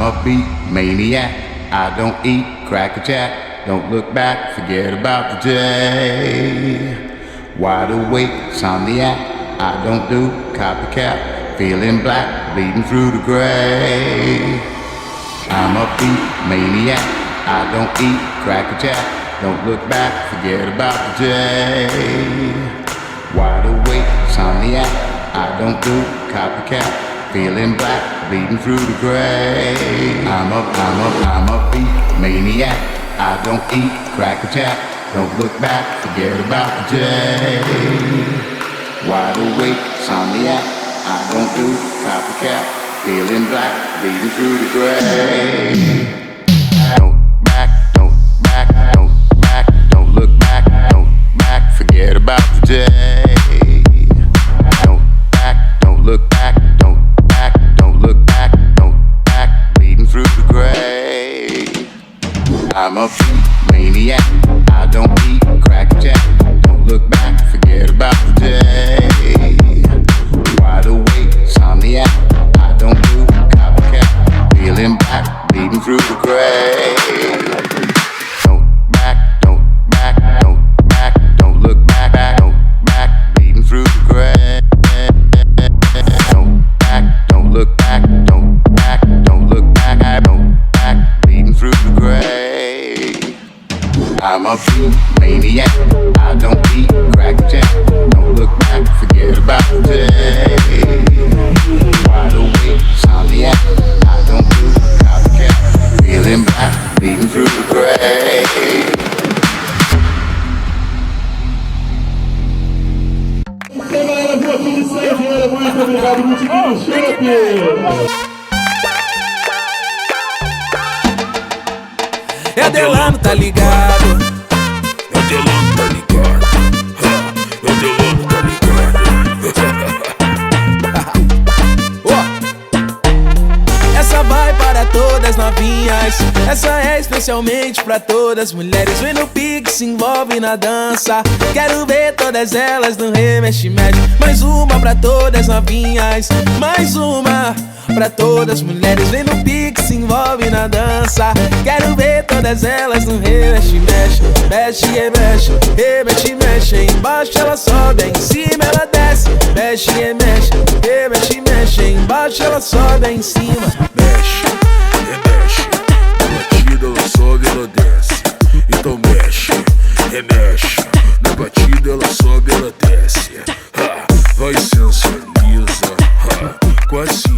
a beat maniac. I don't eat Cracker Jack. Don't look back, forget about the day. Wide awake, insomniac. I don't do copycat. Feeling black, bleeding through the gray. I'm a beat maniac. I don't eat Cracker Jack. Don't look back, forget about the day. Wide awake, insomniac. I don't do copycat. Feeling black, bleeding through the gray. I'm a beat maniac. I don't eat Cracker Jack. Don't look back, forget about the day. Wide awake, insomniac. I don't do copycat. Feeling black, bleeding through the gray. Don't back, don't back, don't back, don't look back, don't back, forget about the day. Don't back, don't look back, don't back, don't look back, don't back, bleeding through the gray. I'm a beat maniac. I don't eat Cracker Jack. Don't look back, forget about the day. Wide awake, insomniac. I don't do copycat. Feeling black, bleeding through the gray. Don't back, don't back, don't back, don't look back, don't back, bleeding through the gray. Don't back, don't look back, don't back, don't look back, don't back, bleeding through the gray. I'm a beat maniac. I don't eat Cracker Jack. Don't look back, forget about the day. Wide awake, insomniac. I don't do copycat. Feeling black, bleeding through the gray. Galera, boa tudo isso aí, galera. Muito obrigado, muito chope. É Delano, tá ligado? É Delano, tá ligado? É Delano, tá ligado? Essa vai para todas novinhas. Essa é especialmente pra todas mulheres. Vem no pique, se envolve na dança. Quero ver todas elas no remexe-mexe. Mais uma pra todas novinhas. Mais uma pra todas mulheres. Vem no pique, se envolve na dança. Quero ver todas elas no remexe-mexe. Mexe e mexe, remexe e mexe. Embaixo ela sobe, em cima ela desce. Mexe e mexe, remexe e mexe. Embaixo ela sobe, em cima. Mexe, remexe. Na batida ela sobe, ela desce. Então mexe, remexe. Na batida ela sobe, ela desce. Vai sensualiza. Quase